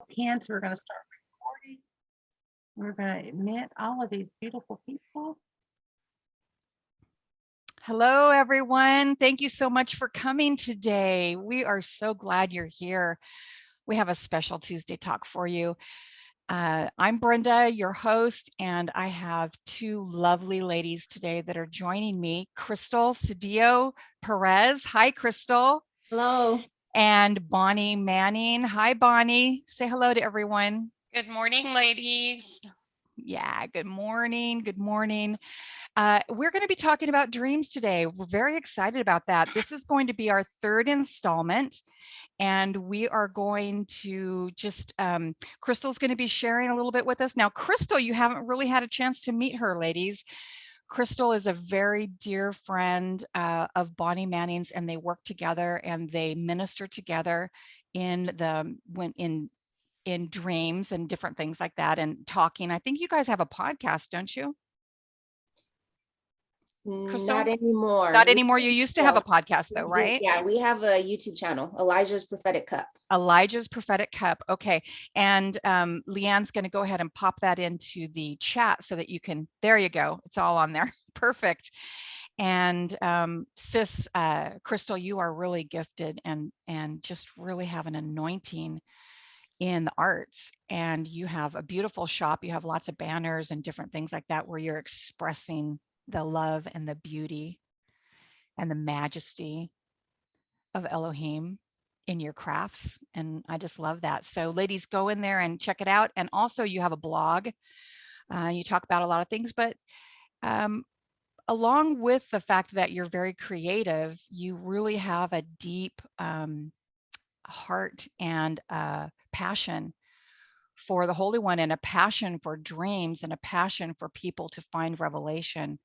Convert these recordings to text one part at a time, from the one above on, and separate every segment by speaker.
Speaker 1: can, so we're going to start recording. We're going to admit all of these beautiful people. Hello, everyone. Thank you so much for coming today. We are so glad you're here. We have a special Tuesday talk for you. I'm Brenda, your host, and I have two lovely ladies today that are joining me. Crystal Cedillo Perez. Hi, Crystal.
Speaker 2: Hello.
Speaker 1: And Bonnie Manning. Hi, Bonnie. Say hello to everyone.
Speaker 3: Good morning, ladies.
Speaker 1: Yeah, good morning. Good morning. We're going to be talking about dreams today. We're very excited about that. This is going to be our third installment. And we are going to just, Crystal's going to be sharing a little bit with us. Now, Crystal, you haven't really had a chance to meet her, ladies. Crystal is a very dear friend of Bonnie Manning's, and they work together and they minister together in dreams and different things like that, and talking. I think you guys have a podcast, don't you?
Speaker 2: Crystal? Not anymore.
Speaker 1: Not anymore. You used to have a podcast though, right?
Speaker 2: Yeah, we have a YouTube channel, Elijah's Prophetic Cup.
Speaker 1: Elijah's Prophetic Cup. Okay. And Leanne's going to go ahead and pop that into the chat so that you can, there you go. It's all on there. Perfect. And sis, Crystal, you are really gifted and just really have an anointing in the arts, and you have a beautiful shop. You have lots of banners and different things like that where you're expressing the love and the beauty and the majesty of Elohim in your crafts. And I just love that. So ladies, go in there and check it out. And also you have a blog. You talk about a lot of things, but along with the fact that you're very creative, you really have a deep heart and passion for the Holy One, and a passion for dreams, and a passion for people to find revelation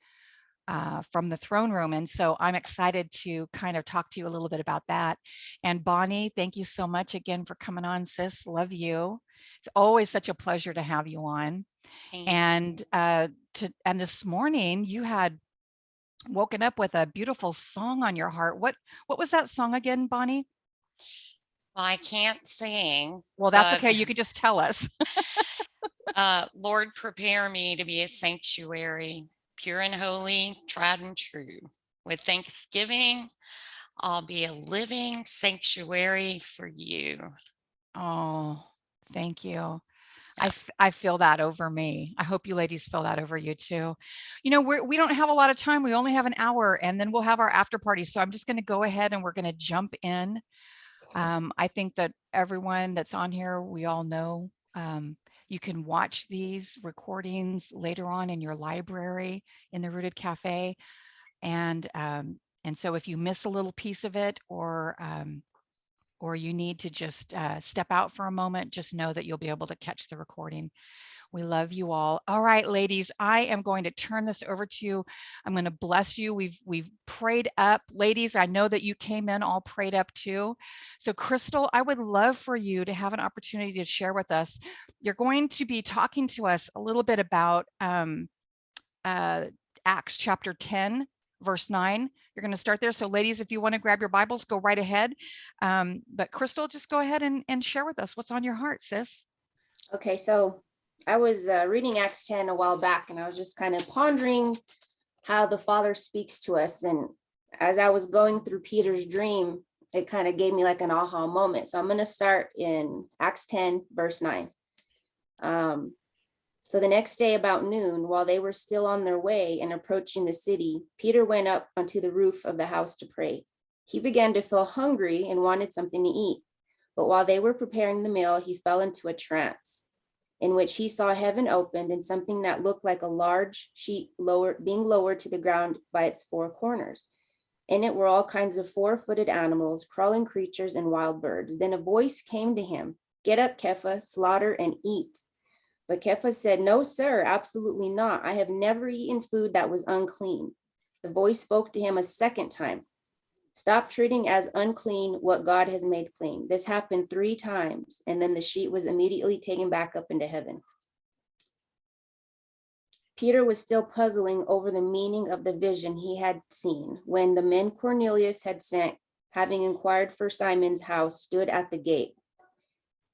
Speaker 1: from the throne room. And so I'm excited to kind of talk to you a little bit about that. And Bonnie, thank you so much again for coming on, sis. Love you. It's always such a pleasure to have you on. And this morning you had woken up with a beautiful song on your heart. What was that song again, Bonnie?
Speaker 3: Well, I can't sing.
Speaker 1: Well, that's okay. You could just tell us.
Speaker 3: Lord, prepare me to be a sanctuary, pure and holy, tried and true. With thanksgiving, I'll be a living sanctuary for you.
Speaker 1: Oh, thank you. I feel that over me. I hope you ladies feel that over you too. You know, we don't have a lot of time. We only have an hour, and then we'll have our after party. So I'm just going to go ahead and we're going to jump in. I think that everyone that's on here, we all know you can watch these recordings later on in your library in the Rooted Cafe. And so if you miss a little piece of it, or you need to just step out for a moment, just know that you'll be able to catch the recording. We love you all. All right, ladies, I am going to turn this over to you. I'm going to bless you. We've prayed up. Ladies, I know that you came in all prayed up too. So Crystal, I would love for you to have an opportunity to share with us. You're going to be talking to us a little bit about Acts chapter 10, verse 9. You're going to start there. So ladies, if you want to grab your Bibles, go right ahead. But Crystal, just go ahead and share with us what's on your heart, sis.
Speaker 2: Okay, so I was reading Acts 10 a while back, and I was just kind of pondering how the Father speaks to us. And as I was going through Peter's dream, it kind of gave me like an aha moment. So I'm going to start in Acts 10, verse 9. So the next day about noon, while they were still on their way and approaching the city, Peter went up onto the roof of the house to pray. He began to feel hungry and wanted something to eat. But while they were preparing the meal, he fell into a trance, in which he saw heaven opened and something that looked like a large sheet being lowered to the ground by its four corners. In it were all kinds of four-footed animals, crawling creatures, and wild birds. Then a voice came to him, "Get up, Kepha, slaughter and eat." But Kepha said, "No, sir, absolutely not. I have never eaten food that was unclean." The voice spoke to him a second time, "Stop treating as unclean what God has made clean." This happened 3 times, and then the sheet was immediately taken back up into heaven. Peter was still puzzling over the meaning of the vision he had seen when the men Cornelius had sent, having inquired for Simon's house, stood at the gate.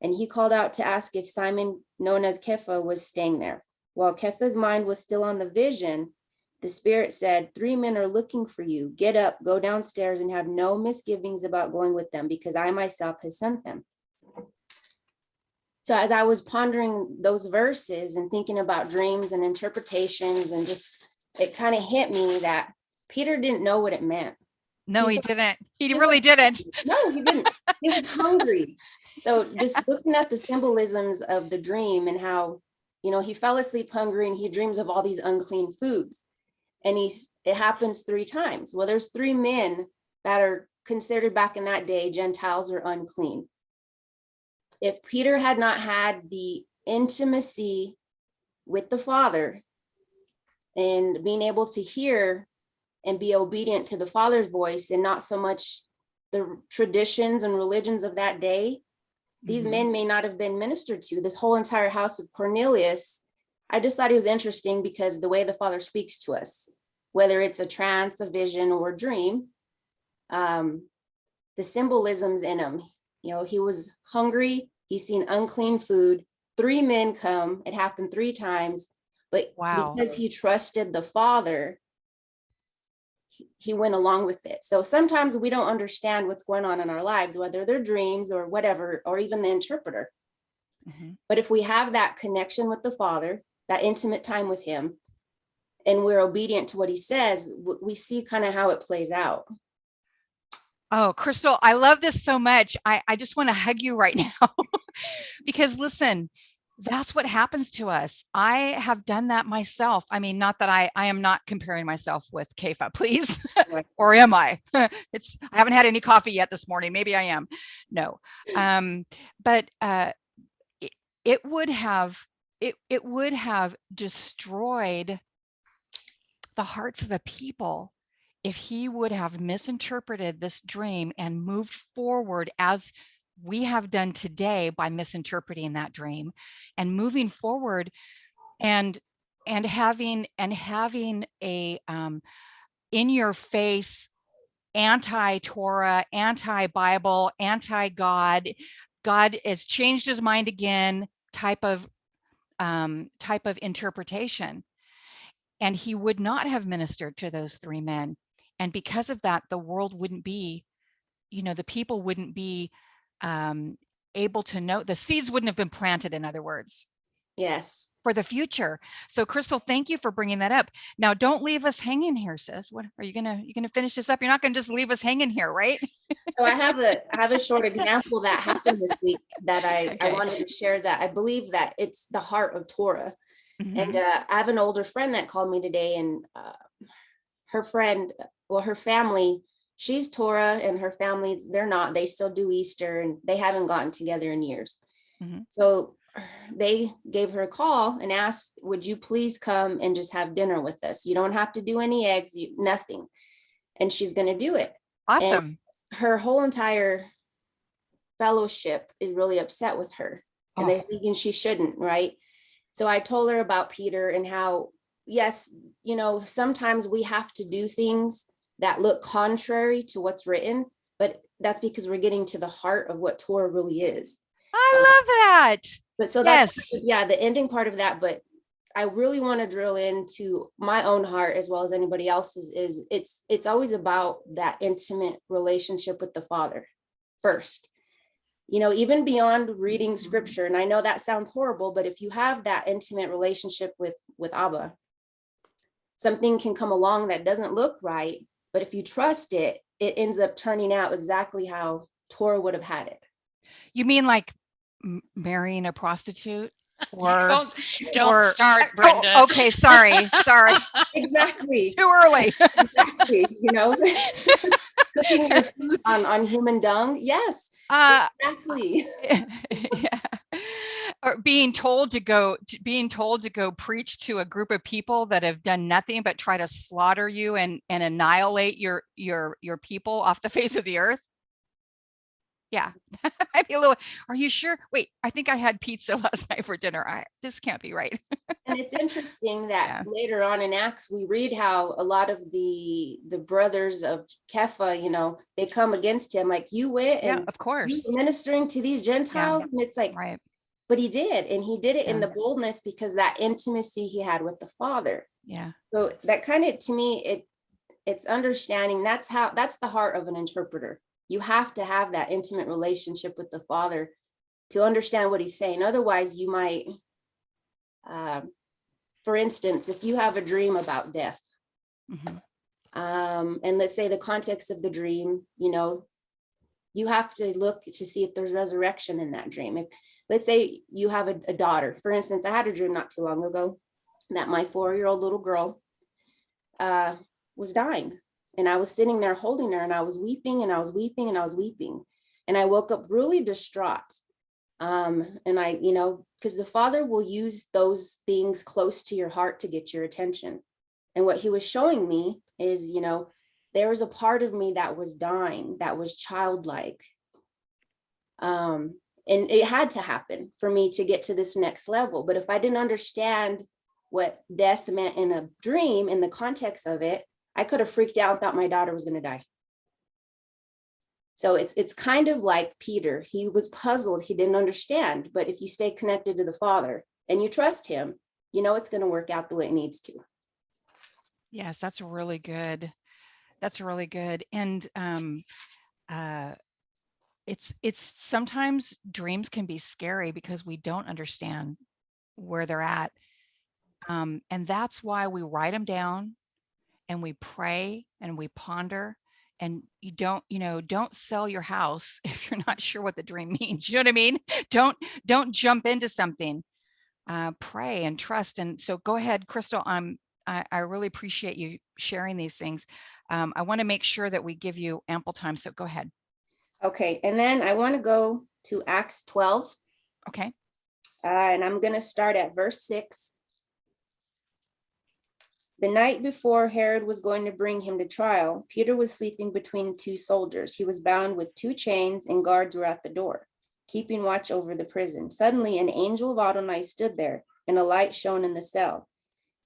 Speaker 2: And he called out to ask if Simon, known as Kepha, was staying there. While Kepha's mind was still on the vision, the Spirit said, 3 men are looking for you. Get up, go downstairs, and have no misgivings about going with them, because I myself have sent them. So as I was pondering those verses and thinking about dreams and interpretations, and just, it kind of hit me that Peter didn't know what it meant.
Speaker 1: No, he
Speaker 2: thought-
Speaker 1: didn't. He
Speaker 2: he
Speaker 1: really
Speaker 2: was-
Speaker 1: didn't.
Speaker 2: No, he didn't. He was hungry. So just looking at the symbolisms of the dream and how, he fell asleep hungry and he dreams of all these unclean foods. And it happens 3 times. Well, there's 3 men that are considered back in that day Gentiles or unclean. If Peter had not had the intimacy with the Father and being able to hear and be obedient to the Father's voice and not so much the traditions and religions of that day, these
Speaker 1: Mhm.
Speaker 2: men may not have been ministered to. This whole entire house of Cornelius, I just thought it was interesting because the way the Father speaks to us, whether it's a trance, a vision, or a dream, the symbolisms in him. He was hungry, he's seen unclean food, 3 men come, it happened 3 times, but
Speaker 1: Wow.
Speaker 2: because he trusted the Father, he went along with it. So sometimes we don't understand what's going on in our lives, whether they're dreams or whatever, or even the interpreter.
Speaker 1: Mhm.
Speaker 2: But if we have that connection with the Father, that intimate time with him, and we're obedient to what he says, we see kind of how it plays out.
Speaker 1: Oh, Crystal, I love this so much. I just want to hug you right now because listen, that's what happens to us. I have done that myself. I mean, not that I am not comparing myself with Kefa, please.
Speaker 2: Right.
Speaker 1: Or am I? I haven't had any coffee yet this morning. Maybe I am. No. But it would have destroyed the hearts of the people if he would have misinterpreted this dream and moved forward as we have done today by misinterpreting that dream and moving forward and having a in your face anti-Torah, anti-Bible, anti-God, God has changed his mind again type of interpretation. And he would not have ministered to those 3 men. And because of that, the world wouldn't be, the people wouldn't be able to know, the seeds wouldn't have been planted, in other words,
Speaker 2: Yes.
Speaker 1: for the future. So Crystal, thank you for bringing that up. Now, don't leave us hanging here, sis. What are you gonna finish this up? You're not gonna just leave us hanging here, right?
Speaker 2: So I have a short example that happened this week that I
Speaker 1: Okay.
Speaker 2: wanted to share, that I believe that it's the heart of Torah.
Speaker 1: Mhm.
Speaker 2: And I have an older friend that called me today, and her family, she's Torah, and her family, they're not. They still do Easter, and they haven't gotten together in years.
Speaker 1: Mhm.
Speaker 2: So they gave her a call and asked, would you please come and just have dinner with us? You don't have to do any eggs, nothing. And she's going to do it.
Speaker 1: Awesome.
Speaker 2: And her whole entire fellowship is really upset with her, and they thinking she shouldn't, right? So I told her about Peter and how, yes, sometimes we have to do things that look contrary to what's written, but that's because we're getting to the heart of what Torah really is.
Speaker 1: I love that.
Speaker 2: But so
Speaker 1: Yes.
Speaker 2: that's, the ending part of that. But I really want to drill into my own heart as well as anybody else's, is it's always about that intimate relationship with the Father first. Even beyond reading scripture, and I know that sounds horrible, but if you have that intimate relationship with Abba, something can come along that doesn't look right, but if you trust it, it ends up turning out exactly how Torah would have had it.
Speaker 1: You mean like marrying a prostitute? Or
Speaker 3: Don't start,
Speaker 1: Oh,
Speaker 3: Brenda.
Speaker 1: okay, sorry.
Speaker 2: Exactly.
Speaker 1: Too early.
Speaker 2: Exactly. Cooking your food on human dung. Yes, exactly.
Speaker 1: Yeah. Or being told to go preach to a group of people that have done nothing but try to slaughter you and annihilate your people off the face of the earth. Yeah. I'd be a little, are you sure? Wait, I think I had pizza last night for dinner. This can't be right.
Speaker 2: And it's interesting that
Speaker 1: Yeah.
Speaker 2: later on in Acts, we read how a lot of the brothers of Kepha, they come against him, like, you went
Speaker 1: Yeah,
Speaker 2: and
Speaker 1: of
Speaker 2: you
Speaker 1: course.
Speaker 2: were ministering to these Gentiles. And it's like,
Speaker 1: Right.
Speaker 2: but he did, and he did it in
Speaker 1: Yeah.
Speaker 2: the boldness because that intimacy he had with the Father.
Speaker 1: Yeah.
Speaker 2: So that kind of, to me, it's understanding that's the heart of an interpreter. You have to have that intimate relationship with the Father to understand what he's saying. Otherwise, you might, for instance, if you have a dream about death,
Speaker 1: Mhm.
Speaker 2: and let's say the context of the dream, you have to look to see if there's resurrection in that dream. If, let's say you have a daughter, for instance, I had a dream not too long ago that my 4-year-old little girl was dying. And I was sitting there holding her, and I was weeping and I was weeping and I was weeping. And I woke up really distraught. And I, because the Father will use those things close to your heart to get your attention. And what he was showing me is, there was a part of me that was dying, that was childlike. And it had to happen for me to get to this next level. But if I didn't understand what death meant in a dream, in the context of it, I could have freaked out and thought my daughter was going to die. So it's kind of like Peter. He was puzzled. He didn't understand. But if you stay connected to the Father and you trust him, it's going to work out the way it needs to.
Speaker 1: Yes, that's really good. That's really good. And it's sometimes dreams can be scary because we don't understand where they're at. And that's why we write them down and we pray and we ponder. And you don't sell your house if you're not sure what the dream means. You know what I mean? Don't jump into something. Pray and trust. And so go ahead, Crystal. I really appreciate you sharing these things. I want to make sure that we give you ample time. So go ahead.
Speaker 2: Okay, and then I want to go to Acts 12.
Speaker 1: Okay.
Speaker 2: And I'm going to start at verse 6. The night before Herod was going to bring him to trial, Peter was sleeping between 2 soldiers. He was bound with 2 chains, and guards were at the door, keeping watch over the prison. Suddenly, an angel of Adonai stood there, and a light shone in the cell.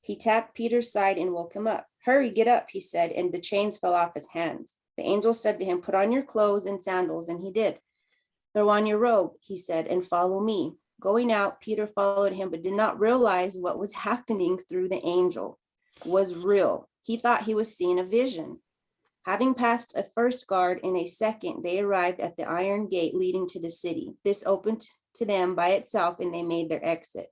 Speaker 2: He tapped Peter's side and woke him up. "Hurry, get up," he said, and the chains fell off his hands. The angel said to him, "Put on your clothes and sandals," and he did. "Throw on your robe," he said, "and follow me." Going out, Peter followed him, but did not realize what was happening through the angel was real. He thought he was seeing a vision. Having passed a first guard and a second, they arrived at the iron gate leading to the city. This opened to them by itself, and they made their exit.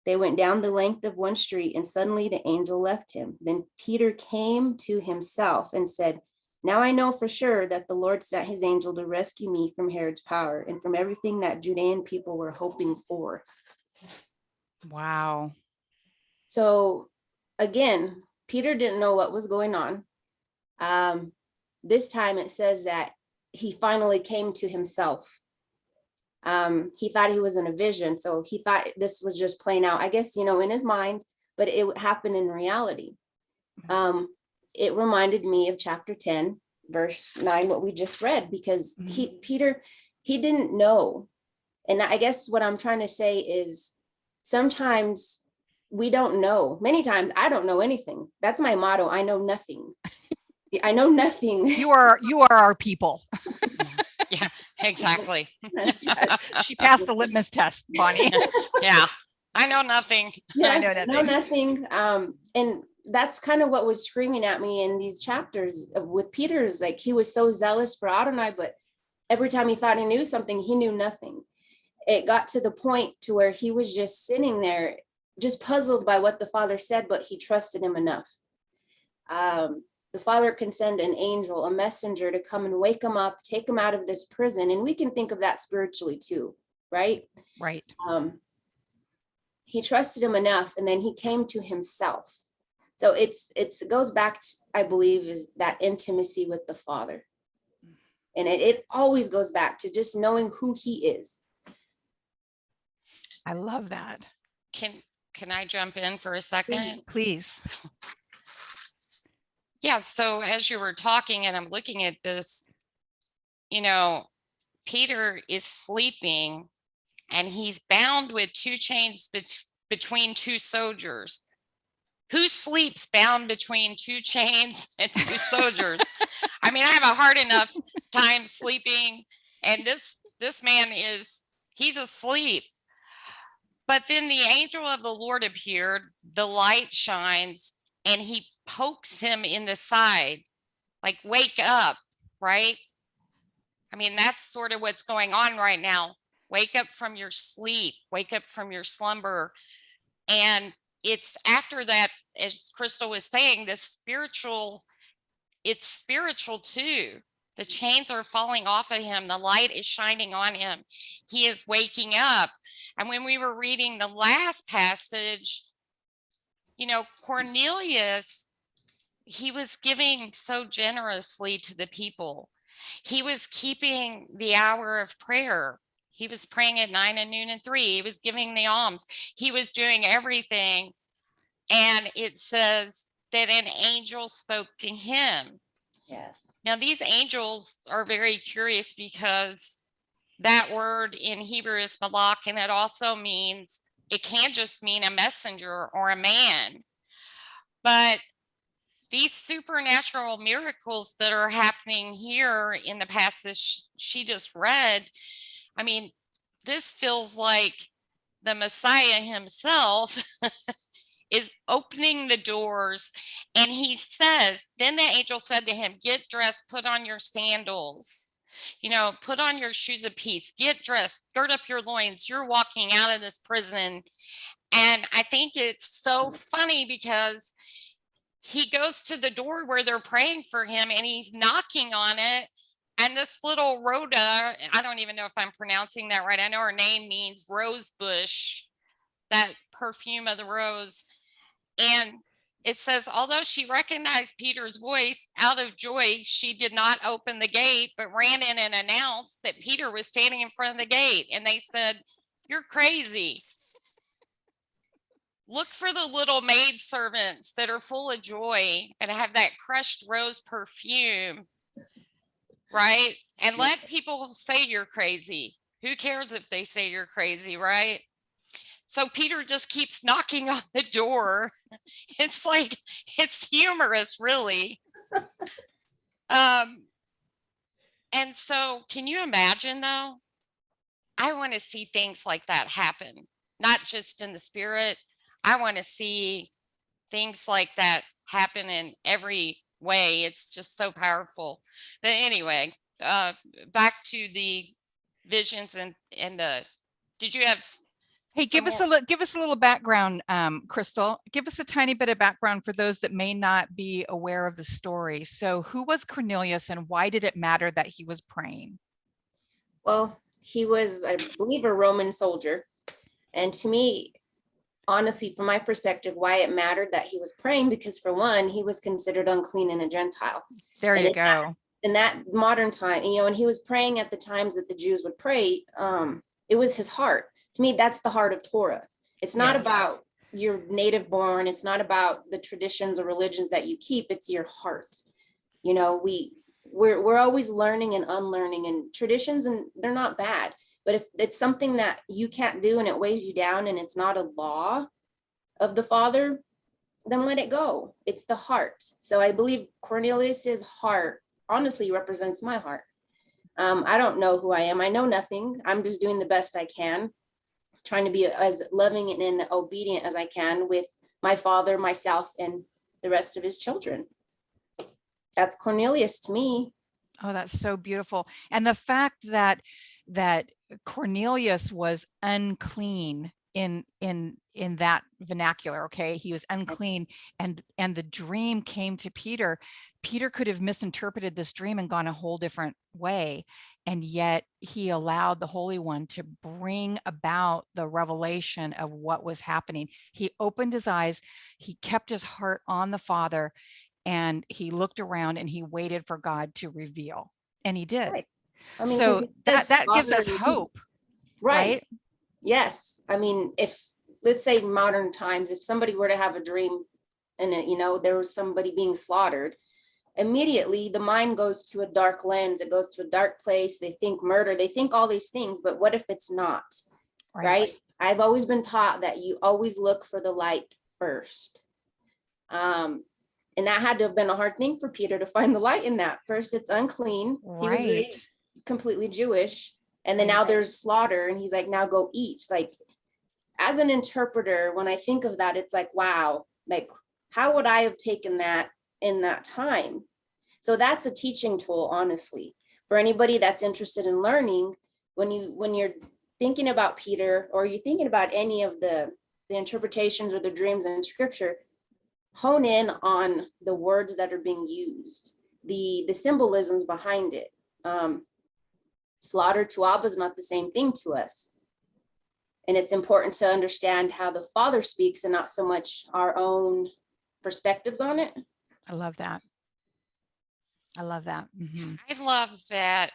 Speaker 2: They went down the length of one street, and suddenly the angel left him. Then Peter came to himself and said, "Now I know for sure that the Lord sent his angel to rescue me from Herod's power and from everything that Judean people were hoping for."
Speaker 1: Wow.
Speaker 2: So again, Peter didn't know what was going on. This time it says that he finally came to himself. He thought he was in a vision, so he thought this was just playing out, I guess, in his mind, but it would happen in reality. It reminded me of chapter 10, verse 9, what we just read, because Peter, he didn't know. And I guess what I'm trying to say is sometimes we don't know. Many times I don't know anything. That's my motto. I know nothing. I know nothing.
Speaker 1: You are our people.
Speaker 3: Yeah, exactly.
Speaker 1: She passed the litmus test, Bonnie.
Speaker 3: Yeah, I know nothing.
Speaker 2: Yes,
Speaker 1: I know
Speaker 2: I know nothing. And that's kind of what was screaming at me in these chapters with Peter's, like, he was so zealous for Adonai, but every time he thought he knew something, he knew nothing. It got to the point to where he was just sitting there, just puzzled by what the Father said, but he trusted him enough. The Father can send an angel, a messenger, to come and wake him up, take him out of this prison. And we can think of that spiritually too, right?
Speaker 1: Right.
Speaker 2: He trusted him enough, and then he came to himself. So it goes back to, I believe, is that intimacy with the Father. And it always goes back to just knowing who he is.
Speaker 1: I love that.
Speaker 3: Can I jump in for a second?
Speaker 1: Please.
Speaker 3: Yeah, so as you were talking and I'm looking at this, Peter is sleeping and he's bound with 2 chains between two soldiers. Who sleeps bound between two chains and two soldiers? I mean, I have a hard enough time sleeping, and this man he's asleep. But then the angel of the Lord appeared, the light shines, and he pokes him in the side, like, wake up, right? I mean, that's sort of what's going on right now. Wake up from your sleep, wake up from your slumber. And it's after that, as Crystal was saying, it's spiritual too. The chains are falling off of him. The light is shining on him. He is waking up. And when we were reading the last passage, Cornelius, he was giving so generously to the people. He was keeping the hour of prayer. He was praying at 9 and noon and 3. He was giving the alms. He was doing everything. And it says that an angel spoke to him.
Speaker 2: Yes.
Speaker 3: Now, these angels are very curious because that word in Hebrew is malach, and it can just mean a messenger or a man. But these supernatural miracles that are happening here in the passage she just read, I mean, this feels like the Messiah himself is opening the doors. And he says, then the angel said to him, get dressed, put on your sandals, put on your shoes of peace, get dressed, gird up your loins. You're walking out of this prison. And I think it's so funny because he goes to the door where they're praying for him and he's knocking on it. And this little Rhoda, I don't even know if I'm pronouncing that right. I know her name means rose bush, that perfume of the rose. And it says, although she recognized Peter's voice, out of joy, she did not open the gate, but ran in and announced that Peter was standing in front of the gate. And they said, you're crazy. Look for the little maid servants that are full of joy and have that crushed rose perfume, right? And let people say you're crazy. Who cares if they say you're crazy, right? So Peter just keeps knocking on the door. It's humorous, really. And so can you imagine, though? I want to see things like that happen, not just in the spirit. I want to see things like that happen in every way. It's just so powerful. But anyway, back to the visions and did you have?
Speaker 1: Hey, give us a little background, Crystal. Give us a tiny bit of background for those that may not be aware of the story. So who was Cornelius and why did it matter that he was praying?
Speaker 2: Well, he was, I believe, a Roman soldier. And to me, honestly, from my perspective, why it mattered that he was praying, because for one, he was considered unclean and a Gentile.
Speaker 1: There you go.
Speaker 2: In that modern time, and he was praying at the times that the Jews would pray. It was his heart. To me, that's the heart of Torah. It's not about your native born. It's not about the traditions or religions that you keep. It's your heart. We're always learning and unlearning, and traditions, and they're not bad. But if it's something that you can't do and it weighs you down and it's not a law of the Father, then let it go. It's the heart. So I believe Cornelius's heart honestly represents my heart. I don't know who I am. I know nothing. I'm just doing the best I can, trying to be as loving and obedient as I can with my father, myself, and the rest of his children. That's Cornelius to me.
Speaker 1: Oh, that's so beautiful. And the fact that Cornelius was unclean in that vernacular, okay? He was unclean, and the dream came to Peter. Peter could have misinterpreted this dream and gone a whole different way, and yet he allowed the Holy One to bring about the revelation of what was happening. He opened his eyes, he kept his heart on the Father, and he looked around and he waited for God to reveal, and he did.
Speaker 2: Right. I mean,
Speaker 1: so that gives us hope, right?
Speaker 2: Yes. I mean, if, let's say modern times, if somebody were to have a dream and there was somebody being slaughtered, immediately the mind goes to a dark lens. It goes to a dark place. They think murder, they think all these things, but what if it's not, right? I've always been taught that you always look for the light first. And that had to have been a hard thing for Peter to find the light in that. First, it's unclean. He was
Speaker 1: Right.
Speaker 2: raised completely Jewish. And then now there's slaughter. And he's like, now go eat. Like, as an interpreter, when I think of that, it's like, wow, like, how would I have taken that in that time? So that's a teaching tool, honestly, for anybody that's interested in learning. When you're thinking about Peter, or you're thinking about any of the interpretations or the dreams in scripture, hone in on the words that are being used, the symbolisms behind it. Slaughter to Abba is not the same thing to us. And it's important to understand how the Father speaks and not so much our own perspectives on it.
Speaker 1: I love that. I love that. Mhm.
Speaker 3: I love that.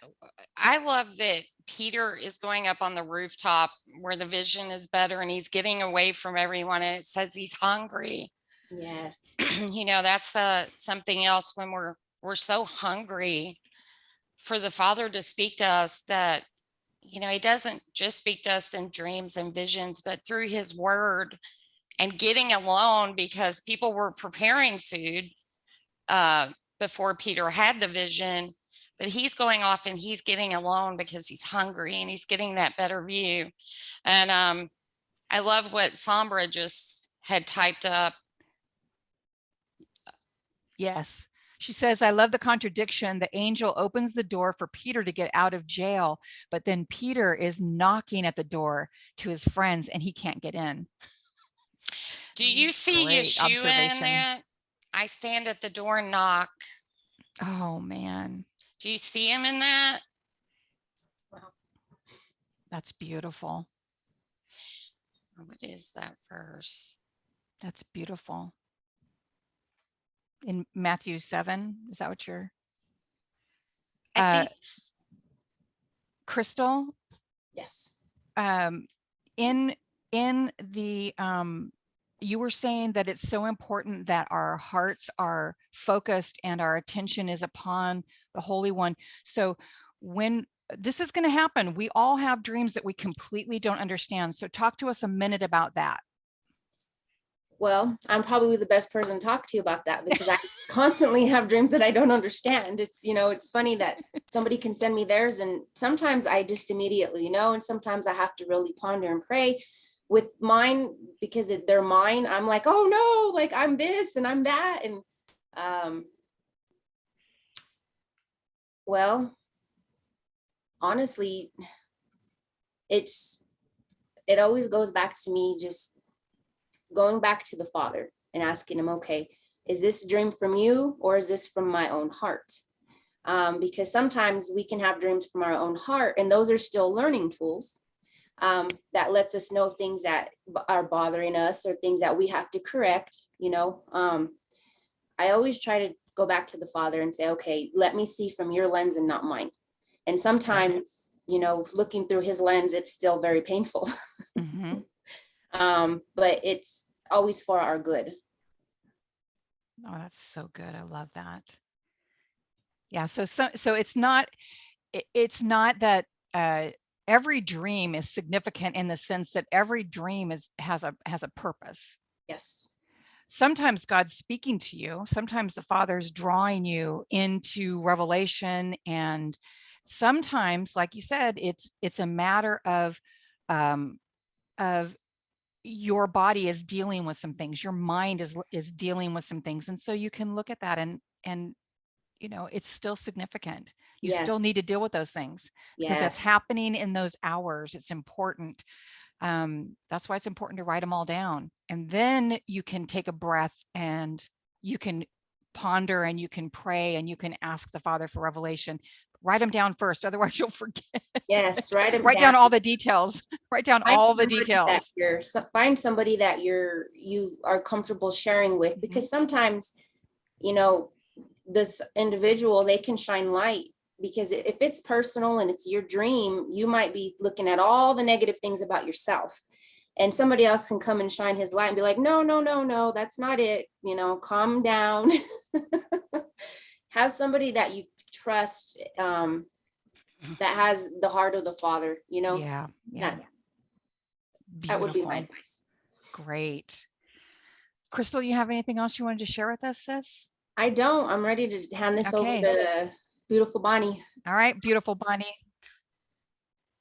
Speaker 3: I love that Peter is going up on the rooftop where the vision is better and he's getting away from everyone. And it says he's hungry.
Speaker 2: Yes.
Speaker 3: You know, that's something else when we're so hungry for the Father to speak to us, that, you know, he doesn't just speak to us in dreams and visions, but through his word, and getting alone, because people were preparing food before Peter had the vision, but he's going off and he's getting alone because he's hungry and he's getting that better view. And I love what Sombra just had typed up.
Speaker 1: Yes. She says, I love the contradiction. The angel opens the door for Peter to get out of jail, but then Peter is knocking at the door to his friends and he can't get in.
Speaker 3: Do you see
Speaker 1: Great
Speaker 3: Yeshua in
Speaker 1: observation.
Speaker 3: that? I stand at the door and knock.
Speaker 1: Oh, man.
Speaker 3: Do you see him in that?
Speaker 1: That's beautiful.
Speaker 3: What is that verse?
Speaker 1: That's beautiful. In Matthew 7, is that what you're?
Speaker 3: I think
Speaker 1: Crystal,
Speaker 2: Yes.
Speaker 1: in the you were saying that it's so important that our hearts are focused and our attention is upon the Holy One. So when this is going to happen, we all have dreams that we completely don't understand. So talk to us a minute about that.
Speaker 2: Well, I'm probably the best person to talk to about that, because I constantly have dreams that I don't understand. It's, you know, it's funny that somebody can send me theirs, and sometimes I just immediately know, and sometimes I have to really ponder and pray. With mine, because they're mine, I'm like, oh no, like I'm this and I'm that. And well, honestly, it always goes back to me just going back to the Father and asking him, okay, is this a dream from you, or is this from my own heart? Because sometimes we can have dreams from our own heart, and those are still learning tools. That lets us know things that are bothering us, or things that we have to correct, you know. I always try to go back to the Father and say, okay, let me see from your lens and not mine. And sometimes, you know, looking through his lens, it's still very painful.
Speaker 1: Mm-hmm.
Speaker 2: But it's always for our good.
Speaker 1: Oh, that's so good. I love that. Yeah. So it's not that every dream is significant in the sense that every dream has a purpose.
Speaker 2: Yes.
Speaker 1: Sometimes God's speaking to you. Sometimes the Father's drawing you into revelation, and sometimes, like you said, it's a matter of your body is dealing with some things. Your mind is dealing with some things, and so you can look at that and you know, it's still significant. You still
Speaker 2: Yes.
Speaker 1: need to deal with those things because that's
Speaker 2: Yes.
Speaker 1: happening in those hours. It's important. That's why it's important to write them all down. And then you can take a breath and you can ponder and you can pray and you can ask the Father for revelation. Write them down first, otherwise you'll forget.
Speaker 2: Yes. Write them
Speaker 1: Write down all the details. Write down
Speaker 2: Find
Speaker 1: all the
Speaker 2: somebody
Speaker 1: details.
Speaker 2: find somebody that you are comfortable sharing with, because sometimes, you know, this individual, they can shine light, because if it's personal and it's your dream, you might be looking at all the negative things about yourself, and somebody else can come and shine his light and be like, no, that's not it, you know, calm down. Have somebody that you trust, that has the heart of the Father, you know.
Speaker 1: Yeah.
Speaker 2: that That would be my
Speaker 1: Beautiful.
Speaker 2: advice.
Speaker 1: Great. Crystal, you have anything else you wanted to share with us, sis?
Speaker 2: I don't. I'm ready to hand this over
Speaker 1: Okay.
Speaker 2: to beautiful Bonnie.
Speaker 1: All right, beautiful Bonnie.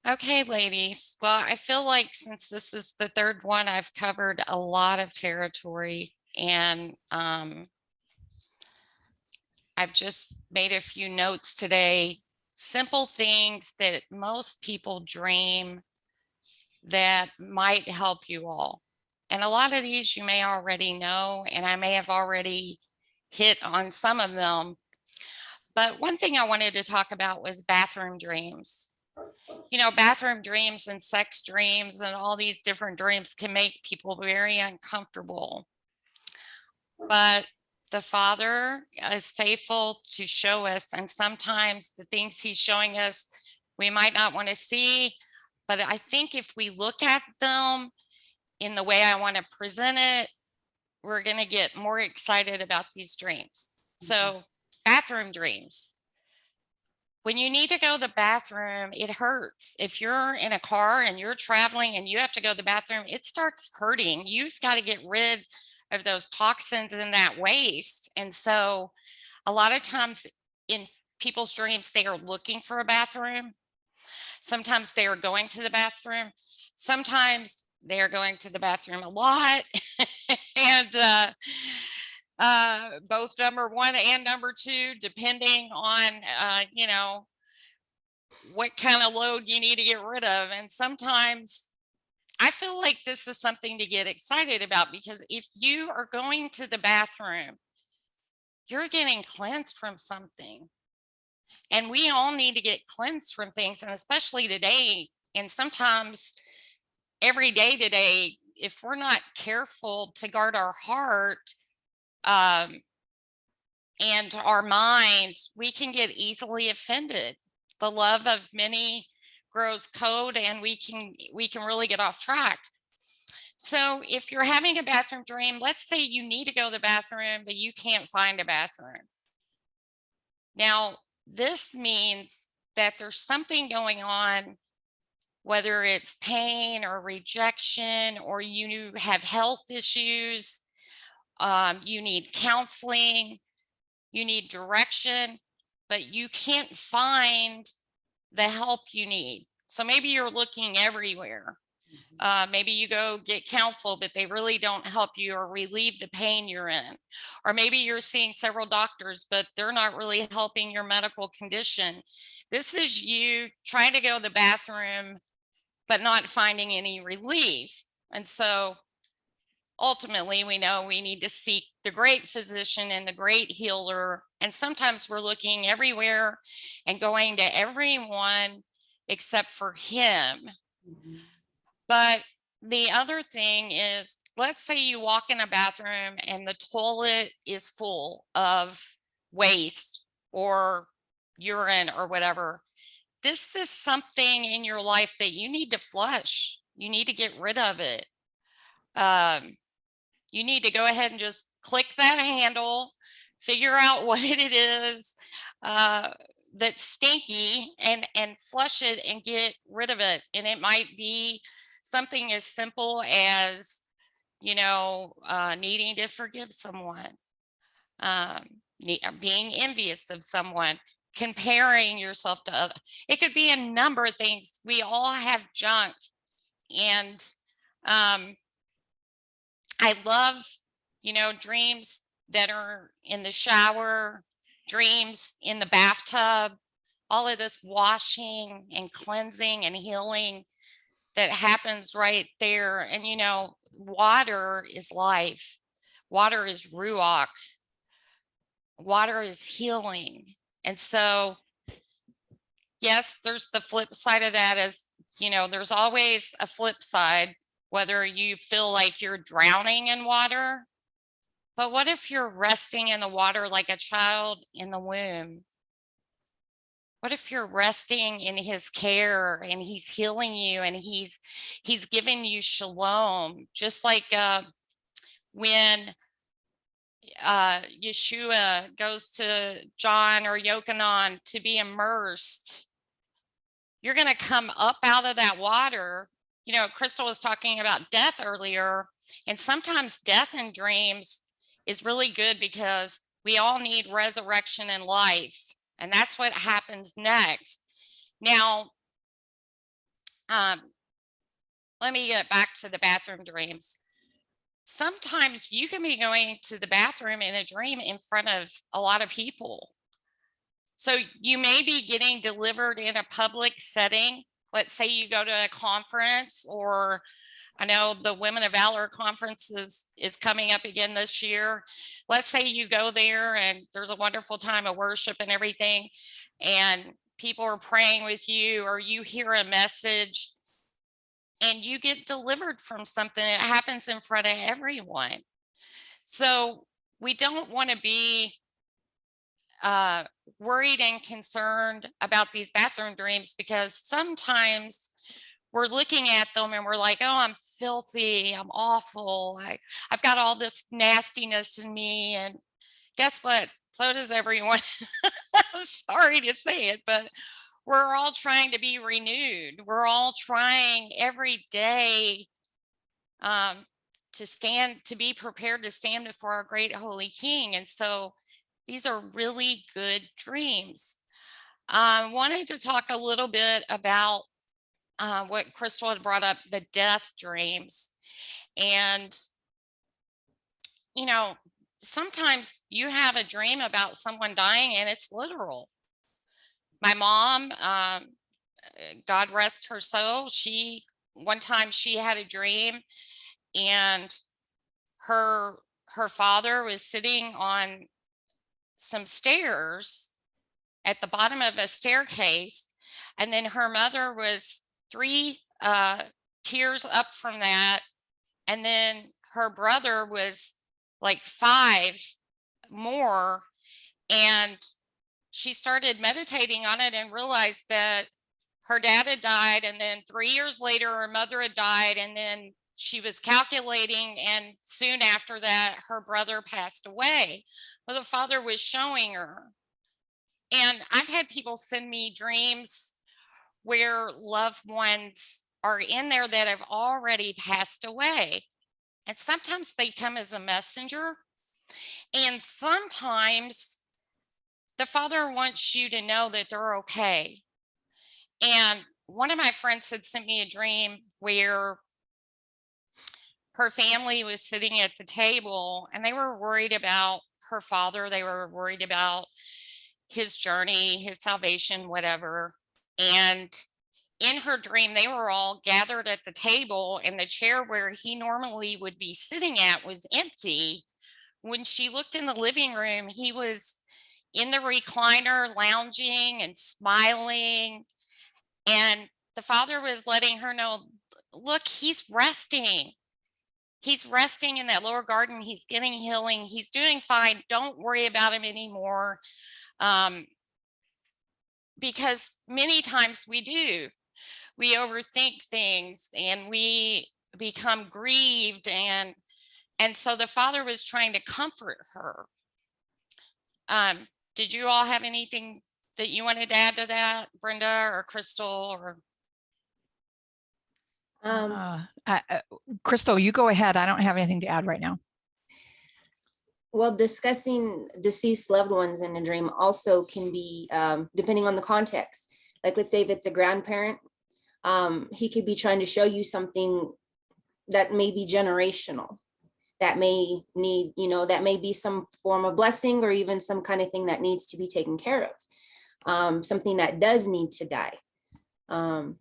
Speaker 3: Okay, ladies. Well, I feel like since this is the third one, I've covered a lot of territory, and I've just made a few notes today. Simple things that most people dream that might help you all. And a lot of these you may already know, and I may have already hit on some of them. But one thing I wanted to talk about was bathroom dreams. You know, bathroom dreams and sex dreams and all these different dreams can make people very uncomfortable. But the Father is faithful to show us, and sometimes the things he's showing us we might not want to see, but I think if we look at them in the way I want to present it, we're going to get more excited about these dreams. So, bathroom dreams. When you need to go to the bathroom, it hurts. If you're in a car and you're traveling and you have to go to the bathroom, it starts hurting. You've got to get rid of those toxins and that waste. And so a lot of times in people's dreams, they are looking for a bathroom. Sometimes they are going to the bathroom. Sometimes they are going to the bathroom a lot. And both number one and number two, depending on, you know, what kind of load you need to get rid of. And sometimes I feel like this is something to get excited about, because if you are going to the bathroom, you're getting cleansed from something. And we all need to get cleansed from things, and especially today, and sometimes every day today, if we're not careful to guard our heart and our mind, we can get easily offended. The love of many grows cold, and we can really get off track. So if you're having a bathroom dream, let's say you need to go to the bathroom, but you can't find a bathroom. Now, this means that there's something going on, whether it's pain or rejection, or you have health issues, you need counseling, you need direction, but you can't find the help you need. So maybe you're looking everywhere. Maybe you go get counsel, but they really don't help you or relieve the pain you're in. Or maybe you're seeing several doctors, but they're not really helping your medical condition. This is you trying to go to the bathroom, but not finding any relief. And so ultimately, we know we need to seek the great physician and the great healer. And sometimes we're looking everywhere and going to everyone except for him. But the other thing is, let's say you walk in a bathroom and the toilet is full of waste or urine or whatever. This is something in your life that you need to flush. You need to get rid of it. You need to go ahead and just click that handle, figure out what it is that's stinky, and flush it and get rid of it. And it might be something as simple as, you know, needing to forgive someone, being envious of someone, comparing yourself to others. It could be a number of things. We all have junk. And I love, you know, dreams that are in the shower, dreams in the bathtub, all of this washing and cleansing and healing that happens right there. And, you know, water is life. Water is ruach. Water is healing. And so, yes, there's the flip side of that, is, you know, there's always a flip side, whether you feel like you're drowning in water. But what if you're resting in the water like a child in the womb? What if you're resting in his care and he's healing you and he's giving you shalom, just like when Yeshua goes to John or Yochanan to be immersed. You're going to come up out of that water you know, Crystal was talking about death earlier, and sometimes death in dreams is really good because we all need resurrection and life, and that's what happens next. Now, let me get back to the bathroom dreams. Sometimes you can be going to the bathroom in a dream in front of a lot of people. So you may be getting delivered in a public setting. Let's say you go to a conference, or I know the Women of Valor conference is coming up again this year. Let's say you go there and there's a wonderful time of worship and everything, and people are praying with you, or you hear a message and you get delivered from something. It happens in front of everyone. So we don't want to be worried and concerned about these bathroom dreams, because sometimes we're looking at them and we're like, oh, I'm filthy, I'm awful, I've got all this nastiness in me. And guess what? So does everyone. I'm sorry to say it, but we're all trying to be renewed. We're all trying every day to be prepared to stand before our great holy King. And so these are really good dreams. I wanted to talk a little bit about what Crystal had brought up, the death dreams. And, you know, sometimes you have a dream about someone dying and it's literal. My mom, God rest her soul, one time she had a dream, and her father was sitting on some stairs at the bottom of a staircase, and then her mother was 3 tiers up from that, and then her brother was like 5 more. And she started meditating on it and realized that her dad had died, and then 3 years later her mother had died, and then she was calculating, and soon after that her brother passed away. Well, the father was showing her. And I've had people send me dreams where loved ones are in there that have already passed away, and sometimes they come as a messenger, and sometimes the father wants you to know that they're okay. And one of my friends had sent me a dream where her family was sitting at the table and they were worried about her father. They were worried about his journey, his salvation, whatever. And in her dream, they were all gathered at the table, and the chair where he normally would be sitting at was empty. When she looked in the living room, he was in the recliner, lounging and smiling. And the father was letting her know, look, he's resting. He's resting in that lower garden. He's getting healing. He's doing fine. Don't worry about him anymore. Because many times we do. We overthink things and we become grieved. And so the father was trying to comfort her. Did you all have anything that you wanted to add to that, Brenda or Crystal? Or
Speaker 1: Crystal, you go ahead. I don't have anything to add right now.
Speaker 2: Well, discussing deceased loved ones in a dream also can be, depending on the context. Like, let's say if it's a grandparent, he could be trying to show you something that may be generational, that may need, that may be some form of blessing, or even some kind of thing that needs to be taken care of, something that does need to die. I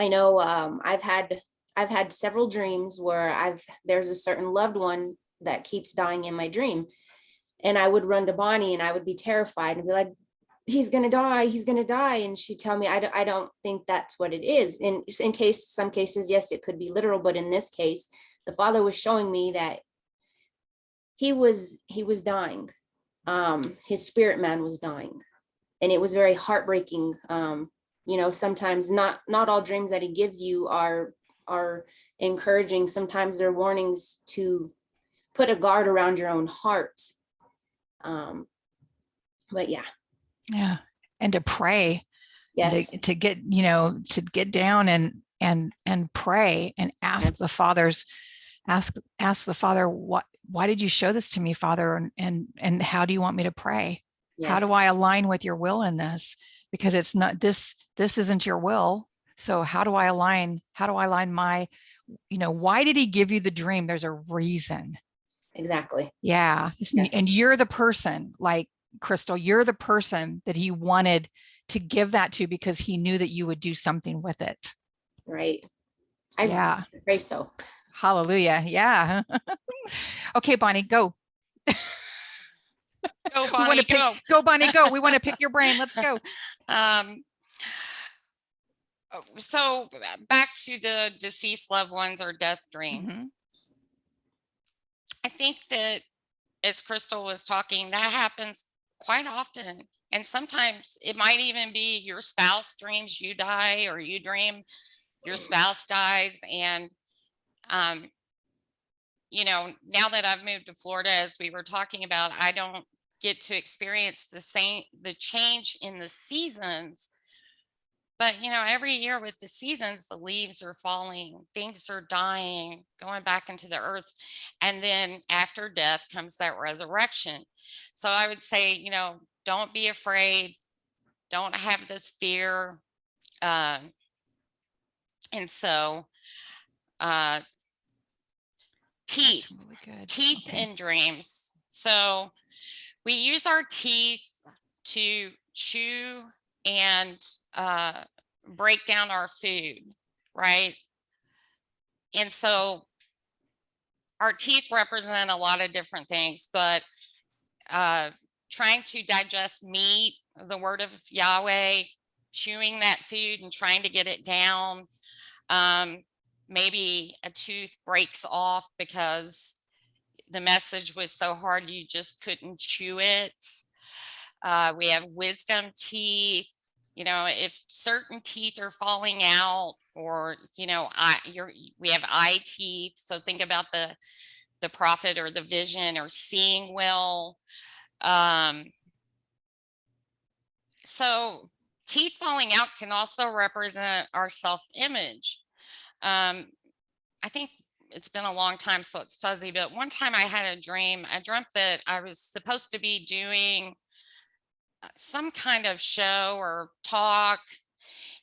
Speaker 2: know I've had several dreams where there's a certain loved one that keeps dying in my dream, and I would run to Bonnie and I would be terrified and be like, he's gonna die, and she'd tell me, I don't think that's what it is. In some cases, yes, it could be literal, but in this case, the father was showing me that he was dying. His spirit man was dying, and it was very heartbreaking. Sometimes not all dreams that he gives you are encouraging. Sometimes they're warnings to put a guard around your own heart. But yeah,
Speaker 1: and to pray.
Speaker 2: Yes.
Speaker 1: To get down and and pray and ask the Father's ask the Father, why did you show this to me, Father? And how do you want me to pray? How do
Speaker 2: Yes.
Speaker 1: I align with your will in this? Because it's not this isn't your will. So how do I align my, why did he give you the dream? There's a reason.
Speaker 2: Exactly.
Speaker 1: Yeah.
Speaker 2: Yes.
Speaker 1: And you're the person, like Crystal, you're the person that he wanted to give that to because he knew that you would do something with it.
Speaker 2: Right. I
Speaker 1: Yeah.
Speaker 2: pray so.
Speaker 1: Hallelujah. Yeah. Okay, Bonnie, go.
Speaker 3: Go,
Speaker 1: We want
Speaker 3: Bonnie,
Speaker 1: to pick,
Speaker 3: go.
Speaker 1: go, Bonnie, go. We want to pick your brain. Let's go.
Speaker 3: So back to the deceased loved ones or death dreams.
Speaker 1: Mhm.
Speaker 3: I think that as Crystal was talking, that happens quite often. And sometimes it might even be your spouse dreams you die, or you dream your spouse dies. And, now that I've moved to Florida, as we were talking about, I don't get to experience the change in the seasons. But, every year with the seasons, the leaves are falling, things are dying, going back into the earth. And then after death comes that resurrection. So I would say, don't be afraid. Don't have this fear. And so, teeth,
Speaker 1: That's really good.
Speaker 3: teeth
Speaker 1: Okay.
Speaker 3: in dreams. So we use our teeth to chew and break down our food, right? And so our teeth represent a lot of different things, but trying to digest meat, the word of Yahweh, chewing that food and trying to get it down. Maybe a tooth breaks off because the message was so hard you just couldn't chew it. We have wisdom teeth. If certain teeth are falling out, or we have eye teeth. So think about the prophet or the vision or seeing well. So teeth falling out can also represent our self-image. I think it's been a long time, so it's fuzzy, but one time I had a dream. I dreamt that I was supposed to be doing some kind of show or talk,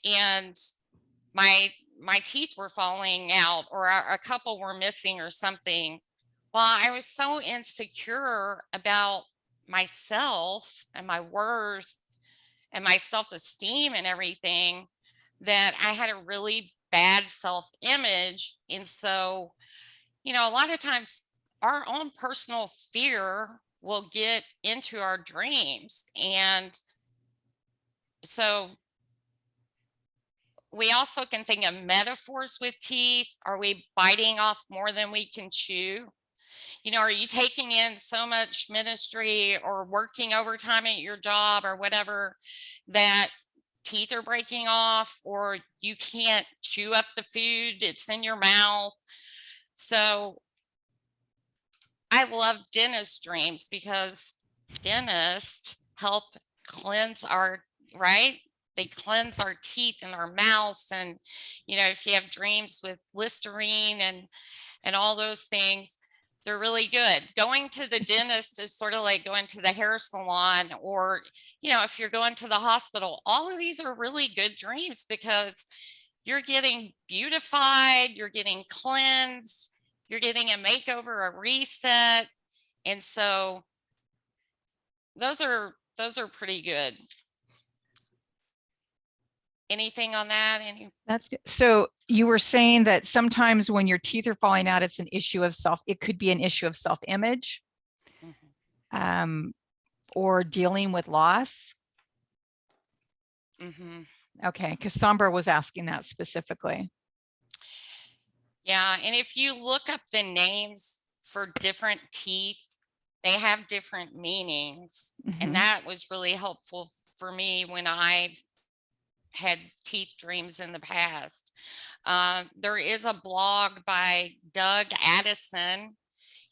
Speaker 3: and my teeth were falling out, or a couple were missing or something. Well, I was so insecure about myself and my worth and my self-esteem and everything that I had a really bad self-image. And so, a lot of times our own personal fear will get into our dreams. And so we also can think of metaphors with teeth. Are we biting off more than we can chew? Are you taking in so much ministry or working overtime at your job or whatever that teeth are breaking off, or you can't chew up the food, it's in your mouth? So I love dentist dreams because dentists help cleanse right? They cleanse our teeth and our mouths. And, if you have dreams with Listerine and all those things, they're really good. Going to the dentist is sort of like going to the hair salon, or, if you're going to the hospital. All of these are really good dreams because you're getting beautified, you're getting cleansed, you're getting a makeover, a reset. And so those are pretty good. Anything on that?
Speaker 1: That's good. So you were saying that sometimes when your teeth are falling out, it's an issue of it could be an issue of self-image, or dealing with loss. Okay, because Sombra was asking that specifically.
Speaker 3: Yeah, and if you look up the names for different teeth, they have different meanings. And that was really helpful for me when I've had teeth dreams in the past. There is a blog by Doug Addison.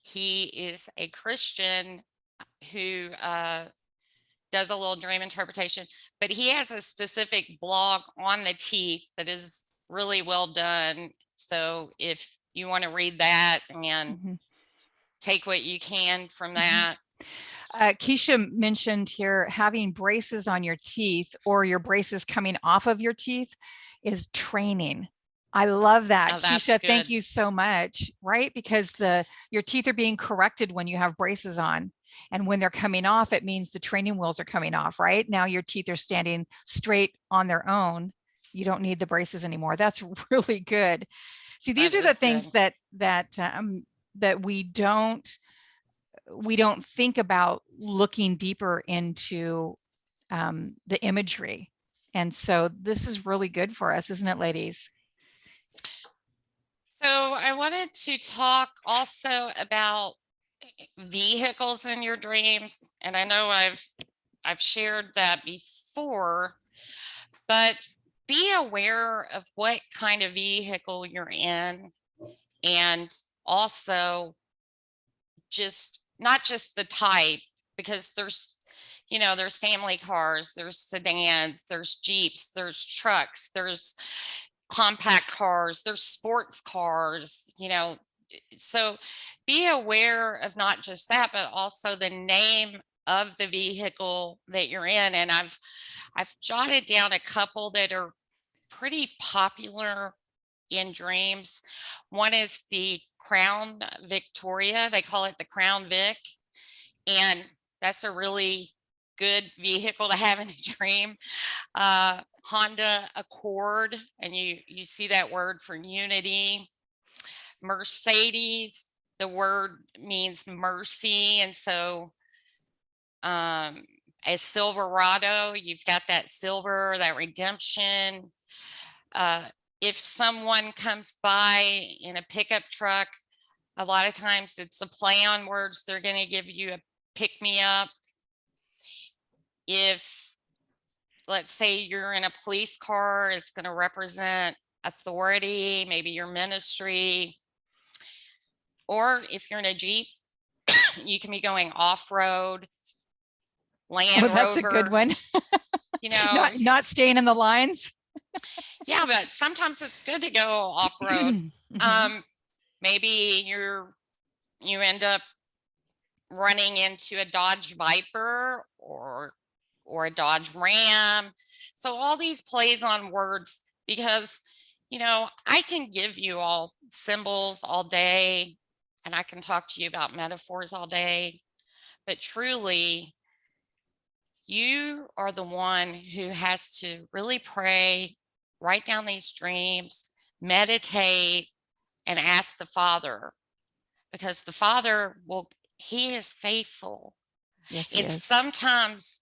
Speaker 3: He is a Christian who does a little dream interpretation, but he has a specific blog on the teeth that is really well done. So if you want to read that and
Speaker 1: Mhm.
Speaker 3: take what you can from
Speaker 1: Mhm.
Speaker 3: that.
Speaker 1: Keisha mentioned here having braces on your teeth or your braces coming off of your teeth is training. I love that.
Speaker 3: Oh, that's
Speaker 1: Keisha, thank
Speaker 3: good.
Speaker 1: you so much. Right? Because your teeth are being corrected when you have braces on. And when they're coming off, it means the training wheels are coming off, right? Now your teeth are standing straight on their own. You don't need the braces anymore. That's really good. See, these
Speaker 3: That
Speaker 1: are the
Speaker 3: is
Speaker 1: things
Speaker 3: good.
Speaker 1: that we don't think about looking deeper into the imagery. And so this is really good for us, isn't it, ladies?
Speaker 3: So I wanted to talk also about vehicles in your dreams. And I know I've shared that before, but be aware of what kind of vehicle you're in, and also just not just the type, because there's family cars, there's sedans, there's Jeeps, there's trucks, there's compact cars, there's sports cars, so be aware of not just that, but also the name of the vehicle that you're in. And I've jotted down a couple that are pretty popular in dreams. One is the Crown Victoria. They call it the Crown Vic. And that's a really good vehicle to have in a dream. Honda Accord, and you see that word for unity. Mercedes, the word means mercy. And so a Silverado, you've got that silver, that redemption. If someone comes by in a pickup truck, a lot of times it's a play on words. They're going to give you a pick me up. If, let's say, you're in a police car, it's going to represent authority, maybe your ministry. Or if you're in a Jeep, you can be going off-road, Land
Speaker 1: Oh, that's a good
Speaker 3: Rover,
Speaker 1: one. Not staying in the lines.
Speaker 3: Yeah, but sometimes it's good to go off-road.
Speaker 1: Mhm.
Speaker 3: Maybe you end up running into a Dodge Viper or a Dodge Ram. So all these plays on words, because I can give you all symbols all day, and I can talk to you about metaphors all day, but truly you are the one who has to really pray, write down these dreams, meditate, and ask the Father, because the Father he is faithful.
Speaker 1: Yes, he
Speaker 3: It's
Speaker 1: is.
Speaker 3: sometimes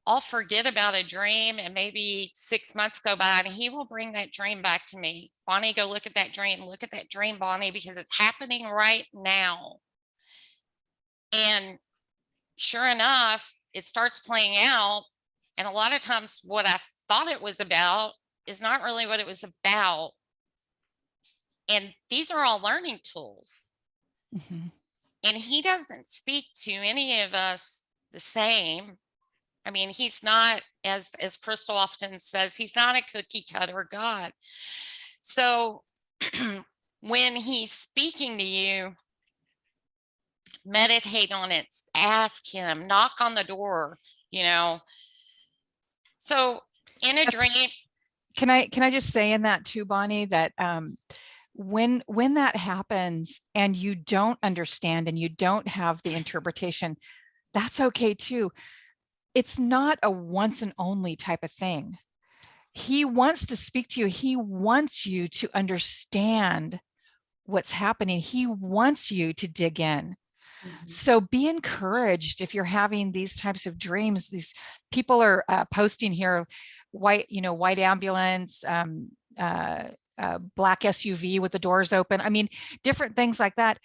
Speaker 3: I'll forget about a dream and maybe 6 months go by and he will bring that dream back to me. Bonnie, go look at that dream. Look at that dream, Bonnie, because it's happening right now. And sure enough, it starts playing out. And a lot of times what I thought it was about is not really what it was about. And these are all learning tools.
Speaker 1: Mm-hmm.
Speaker 3: And he doesn't speak to any of us the same. I mean, he's not, as Crystal often says, he's not a cookie cutter God. So when he's speaking to you, meditate on it, ask him, knock on the door, So in a dream.
Speaker 1: Can I just say in that too, Bonnie, that when that happens and you don't understand and you don't have the interpretation, that's okay too. It's not a once and only type of thing. He wants to speak to you. He wants you to understand what's happening. He wants you to dig in. So be encouraged if you're having these types of dreams. These people are posting here, white ambulance, black SUV with the doors open. I mean, different things like that.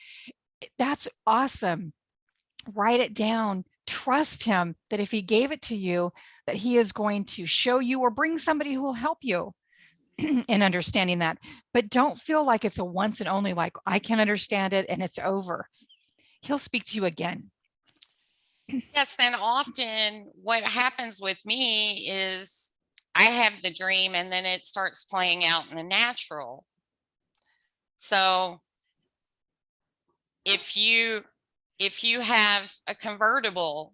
Speaker 1: That's awesome. Write it down. Trust him that if he gave it to you, that he is going to show you or bring somebody who will help you in understanding that. But don't feel like it's a once and only, like I can understand it and it's over. He'll speak to you again.
Speaker 3: Yes, and often what happens with me is I have the dream and then it starts playing out in the natural. So if you have a convertible,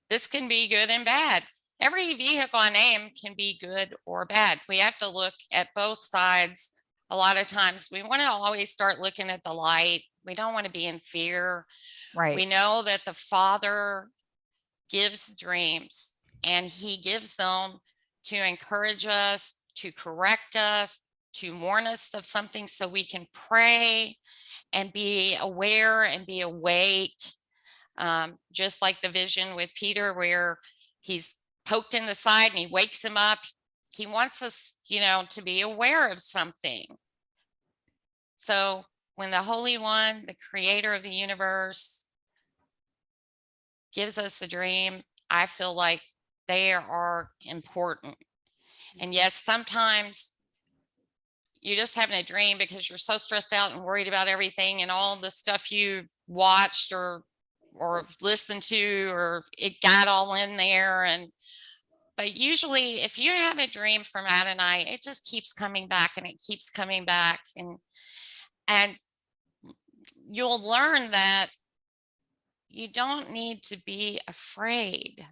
Speaker 3: this can be good and bad. Every vehicle I name can be good or bad. We have to look at both sides. A lot of times we want to always start looking at the light. We don't want to be in fear. We
Speaker 1: Right.
Speaker 3: know that the Father gives dreams, and he gives them to encourage us, to correct us, to warn us of something so we can pray and be aware and be awake. Just like the vision with Peter, where he's poked in the side and he wakes him up. He wants us, to be aware of something. So when the Holy One, the creator of the universe, gives us a dream, I feel like they are important. And yes, sometimes you're just having a dream because you're so stressed out and worried about everything and all the stuff you watched or listened to, or it got all in there. But usually if you have a dream from Adonai, it just keeps coming back and it keeps coming back. And you'll learn that you don't need to be afraid.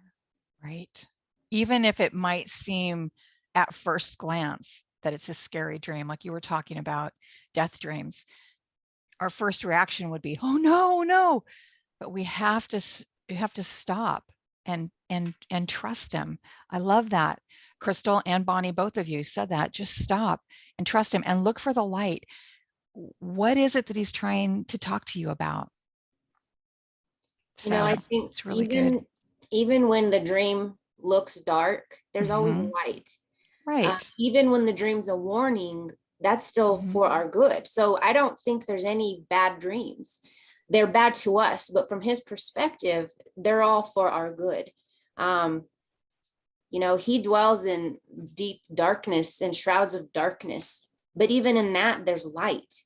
Speaker 1: Right. Even if it might seem at first glance that it's a scary dream, like you were talking about death dreams, our first reaction would be, oh no, no. But we have to stop and trust him. I love that. Crystal and Bonnie, both of you said that. Just stop and trust him and look for the light. What is it that he's trying to talk to you about? So
Speaker 2: I think
Speaker 1: it's really good.
Speaker 2: even when the dream looks dark, there's always
Speaker 1: Mhm.
Speaker 2: light.
Speaker 1: Right.
Speaker 2: Even when the dream's a warning, that's still
Speaker 1: Mhm.
Speaker 2: for our good. So I don't think there's any bad dreams. They're bad to us, but from his perspective, they're all for our good. He dwells in deep darkness and shrouds of darkness, but even in that, there's light.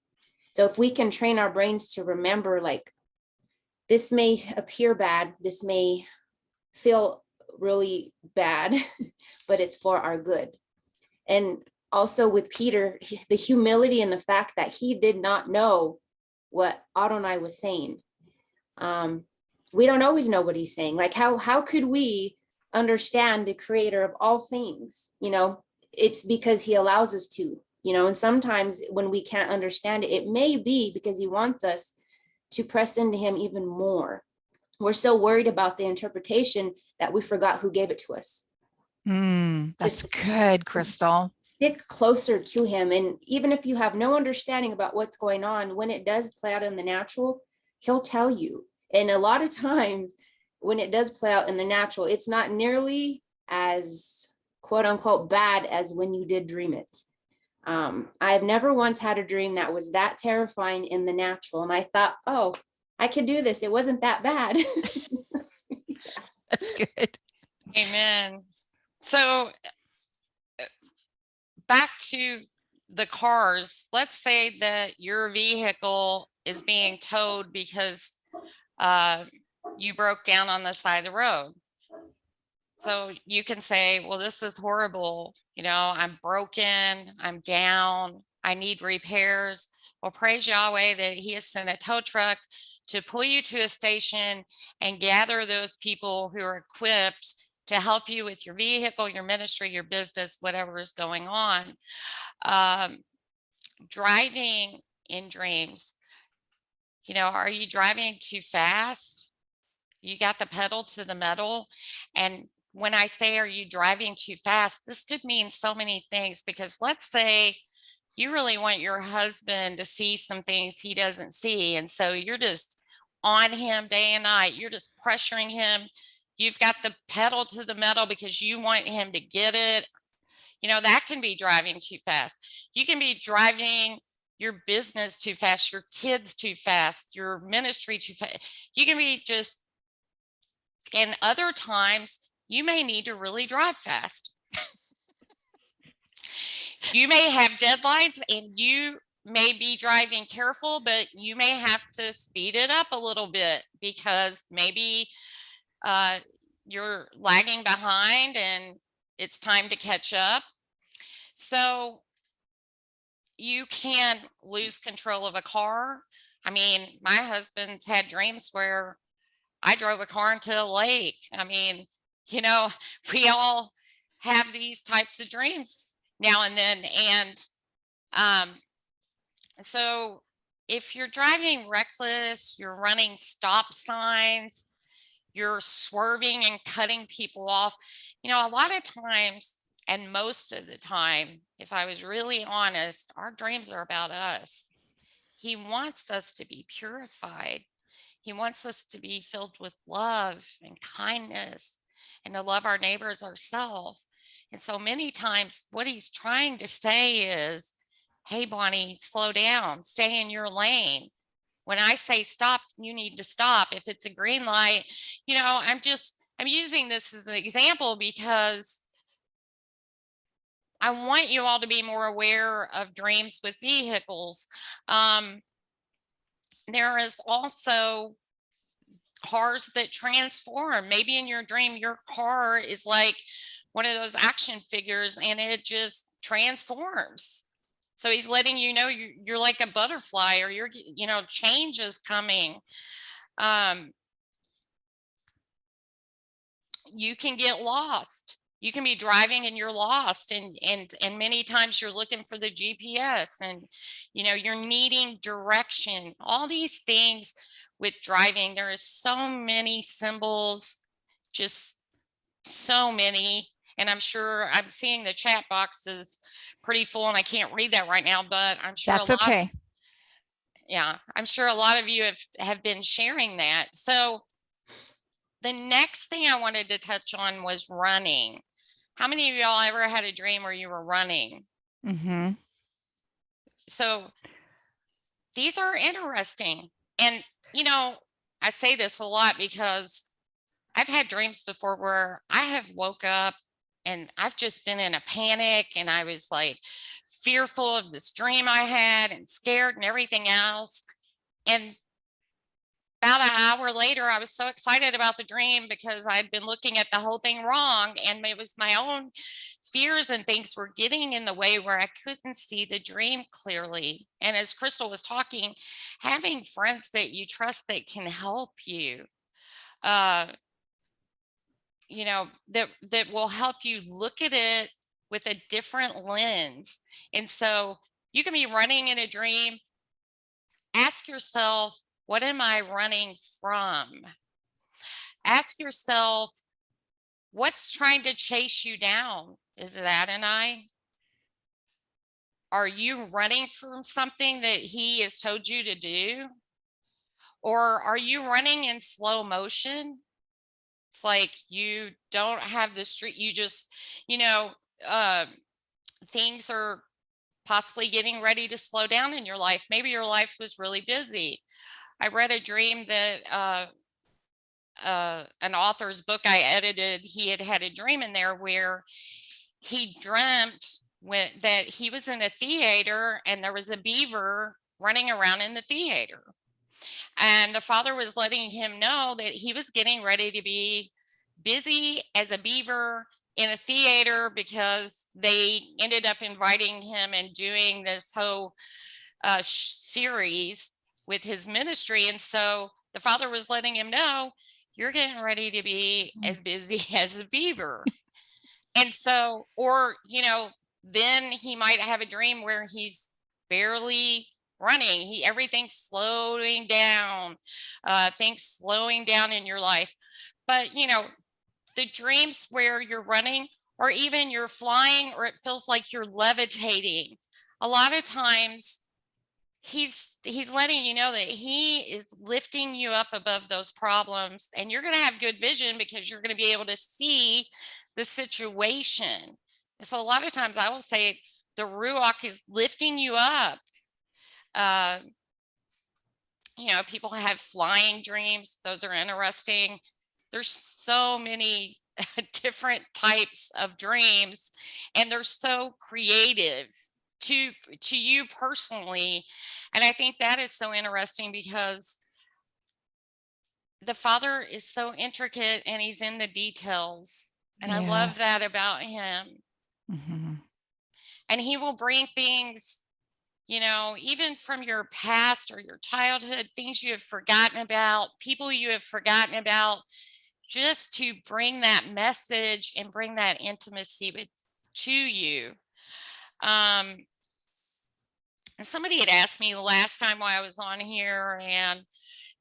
Speaker 2: So if we can train our brains to remember, like, this may appear bad, this may feel really bad, but it's for our good. And also with Peter, the humility and the fact that he did not know what Adonai was saying. We don't always know what he's saying. Like, how could we understand the creator of all things? It's because he allows us to, and sometimes when we can't understand it, it may be because he wants us to press into him even more. We're so worried about the interpretation that we forgot who gave it to us.
Speaker 1: That's
Speaker 2: Just
Speaker 1: good, Crystal.
Speaker 2: stick closer to him. And even if you have no understanding about what's going on, when it does play out in the natural, he'll tell you. And a lot of times when it does play out in the natural, it's not nearly as quote unquote bad as when you did dream it. I've never once had a dream that was that terrifying in the natural. And I thought, oh, I could do this. It wasn't that bad.
Speaker 1: That's good.
Speaker 3: Amen. So back to the cars. Let's say that your vehicle is being towed because you broke down on the side of the road. So you can say, well, this is horrible. I'm broken, I'm down, I need repairs. Well, praise Yahweh that he has sent a tow truck to pull you to a station and gather those people who are equipped to help you with your vehicle, your ministry, your business, whatever is going on. Driving in dreams, are you driving too fast? You got the pedal to the metal. And when I say, are you driving too fast? This could mean so many things, because let's say you really want your husband to see some things he doesn't see. And so you're just on him day and night. You're just pressuring him. You've got the pedal to the metal because you want him to get it. That can be driving too fast. You can be driving your business too fast, your kids too fast, your ministry too fast. You can be just, and other times you may need to really drive fast. You may have deadlines and you may be driving careful, but you may have to speed it up a little bit because maybe you're lagging behind and it's time to catch up. So you can lose control of a car. I mean, my husband's had dreams where I drove a car into a lake. I mean, you know, we all have these types of dreams now and then. And so if you're driving reckless, you're running stop signs, you're swerving and cutting people off, you know, a lot of times, and most of the time, if I was really honest, our dreams are about us. He wants us to be purified. He wants us to be filled with love and kindness and to love our neighbors ourselves. And so many times, what he's trying to say is, hey, Bonnie, slow down, stay in your lane. When I say stop, you need to stop. If it's a green light, you know, I'm using this as an example because I want you all to be more aware of dreams with vehicles. There is also cars that transform. Maybe in your dream, your car is like one of those action figures and it just transforms. So he's letting you know you're like a butterfly, or you know, change is coming. You can get lost. You can be driving and you're lost, and many times you're looking for the GPS, and you know, you're needing direction. All these things with driving, there is so many symbols, just so many. And I'm sure I'm seeing the chat box is pretty full and I can't read that right now, but I'm sure
Speaker 1: That's okay.
Speaker 3: Yeah, I'm sure a lot of you have been sharing that. So the next thing I wanted to touch on was running. How many of y'all ever had a dream where you were running?
Speaker 1: Mm-hmm.
Speaker 3: So these are interesting. And, you know, I say this a lot because I've had dreams before where I have woke up and I've just been in a panic, and I was like fearful of this dream I had and scared and everything else. And about an hour later, I was so excited about the dream because I'd been looking at the whole thing wrong, and it was my own fears and things were getting in the way where I couldn't see the dream clearly. And as Crystal was talking, having friends that you trust that can help you, you know, that will help you look at it with a different lens. And so you can be running in a dream. Ask yourself, what am I running from? Ask yourself, what's trying to chase you down? Is it Adonai? Are you running from something that he has told you to do? Or are you running in slow motion? It's like you don't have the street, you just, you know, things are possibly getting ready to slow down in your life. Maybe your life was really busy. I read a dream that an author's book I edited, he had a dream in there where he dreamt that he was in a theater and there was a beaver running around in the theater. And the father was letting him know that he was getting ready to be busy as a beaver in a theater because they ended up inviting him and doing this whole series with his ministry. And so the father was letting him know, you're getting ready to be as busy as a beaver. And so, or, you know, then he might have a dream where he's barely running. Everything's slowing down, things slowing down in your life. But, you know, the dreams where you're running, or even you're flying, or it feels like you're levitating, a lot of times he's letting you know that he is lifting you up above those problems, and you're going to have good vision because you're going to be able to see the situation. And so a lot of times I will say the Ruach is lifting you up. You know, people have flying dreams. Those are interesting. There's so many different types of dreams, and they're so creative to you personally. And I think that is so interesting because the Father is so intricate and he's in the details. And I love that
Speaker 1: Yes.
Speaker 3: about him.
Speaker 1: Mhm.
Speaker 3: And he will bring things, even from your past or your childhood, things you have forgotten about, people you have forgotten about, just to bring that message and bring that intimacy to you. Um, and somebody had asked me the last time while I was on here, and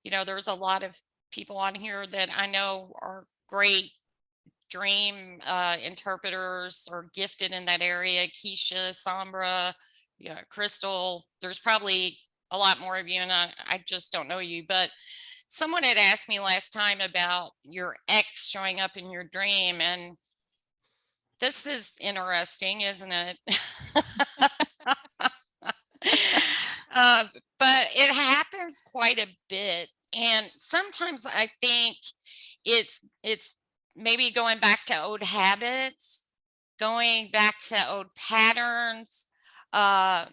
Speaker 3: there's a lot of people on here that I know are great dream interpreters or gifted in that area. Keisha, Sombra, yeah, Crystal. There's probably a lot more of you, and I just don't know you. But someone had asked me last time about your ex showing up in your dream, and this is interesting, isn't it? uh, but it happens quite a bit, and sometimes I think it's maybe going back to old habits, going back to old patterns. Uh,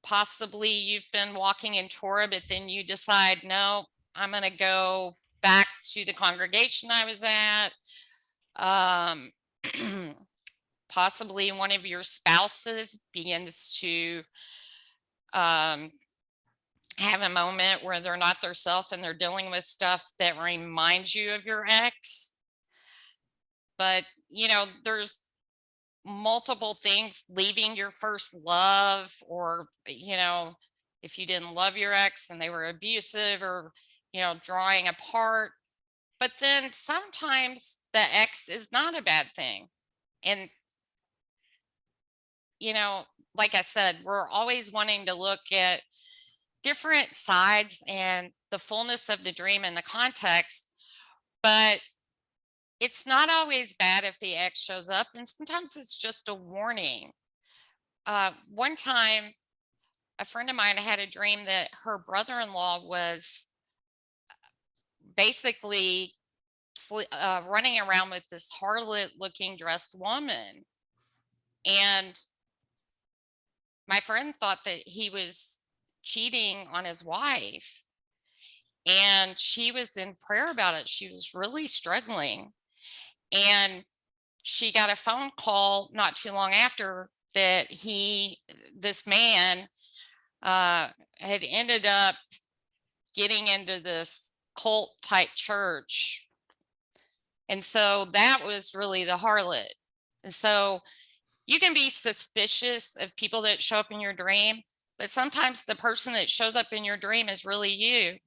Speaker 3: Possibly you've been walking in Torah, but then you decide, no, I'm going to go back to the congregation I was at. Um, Possibly one of your spouses begins to have a moment where they're not their self and they're dealing with stuff that reminds you of your ex. But, there's multiple things, leaving your first love, or, if you didn't love your ex and they were abusive, or, drawing apart. But then sometimes the ex is not a bad thing. And, you know, like I said, we're always wanting to look at different sides and the fullness of the dream and the context. But it's not always bad if the ex shows up, and sometimes it's just a warning. One time, a friend of mine had a dream that her brother-in-law was basically running around with this harlot-looking dressed woman, and my friend thought that he was cheating on his wife, and she was in prayer about it. She was really struggling, and she got a phone call not too long after that this man had ended up getting into this cult type church. And so that was really the harlot. And so you can be suspicious of people that show up in your dream, but sometimes the person that shows up in your dream is really you.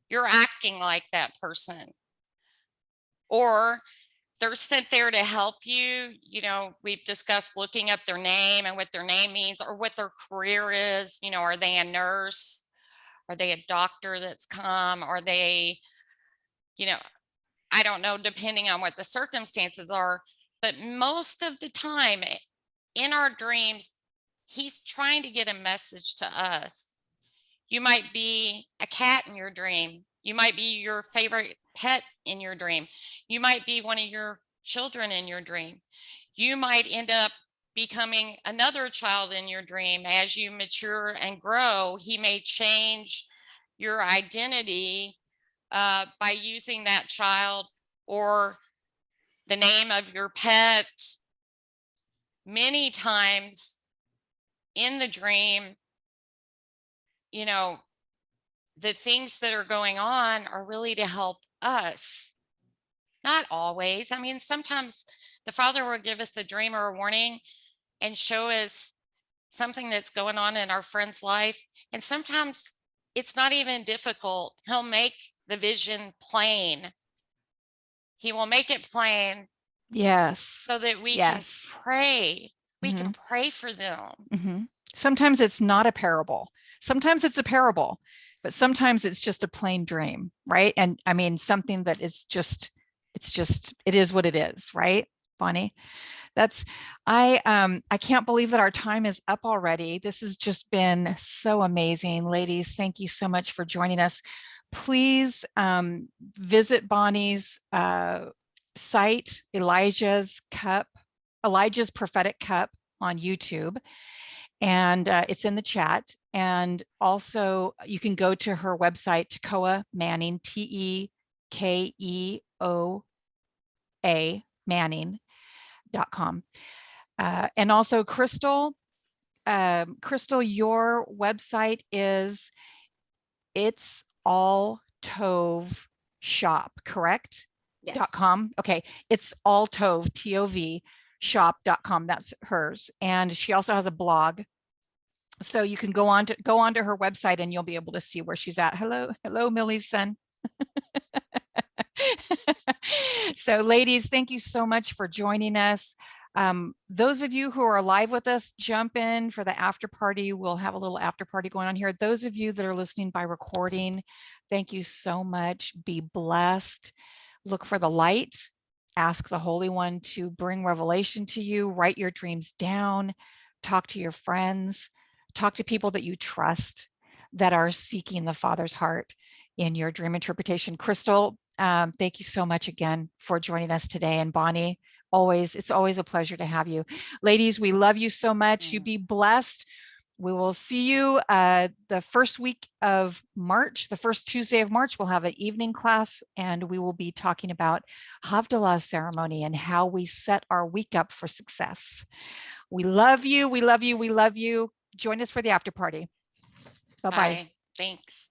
Speaker 3: You're acting like that person. Or they're sent there to help you. We've discussed looking up their name and what their name means, or what their career is. Are they a nurse? Are they a doctor that's come? Are they, I don't know, depending on what the circumstances are. But most of the time in our dreams, he's trying to get a message to us. You might be a cat in your dream. You might be your favorite pet in your dream. You might be one of your children in your dream. You might end up becoming another child in your dream. As you mature and grow, he may change your identity by using that child or the name of your pet. Many times in the dream, the things that are going on are really to help us. Not always. I mean, sometimes the Father will give us a dream or a warning and show us something that's going on in our friend's life. And sometimes it's not even difficult. He'll make the vision plain. He will make it plain
Speaker 1: Yes.
Speaker 3: so that we can
Speaker 1: Yes.
Speaker 3: pray. We can
Speaker 1: Mhm.
Speaker 3: pray for them.
Speaker 1: Mhm. Sometimes it's not a parable. Sometimes it's a parable, but sometimes it's just a plain dream, right? And I mean, something that is just, it is what it is, right, Bonnie? I can't believe that our time is up already. This has just been so amazing. Ladies, thank you so much for joining us. Please visit Bonnie's site, Elijah's Prophetic Cup on YouTube, and it's in the chat. And also you can go to her website, Tekoa Manning, Tekeoa Manning, And also Crystal, Crystal, your website is It's All Tove Shop, correct?
Speaker 2: Yes.
Speaker 1: .com. Okay. It's All Tove, T-O-V shop.com. That's hers. And she also has a blog. So you can go on to her website and you'll be able to see where she's at. Hello, Millie's son. So ladies, thank you so much for joining us. Those of you who are live with us, jump in for the after party. We'll have a little after party going on here. Those of you that are listening by recording, thank you so much. Be blessed. Look for the light. Ask the Holy One to bring revelation to you. Write your dreams down. Talk to your friends. Talk to people that you trust that are seeking the Father's heart in your dream interpretation. Crystal, thank you so much again for joining us today. And Bonnie, it's always a pleasure to have you. Ladies, we love you so much. You be blessed. We will see you the first week of March, the first Tuesday of March. We'll have an evening class and we will be talking about Havdalah ceremony and how we set our week up for success. We love you. We love you. We love you. Join us for the after party. Bye-bye.
Speaker 3: Bye. Thanks.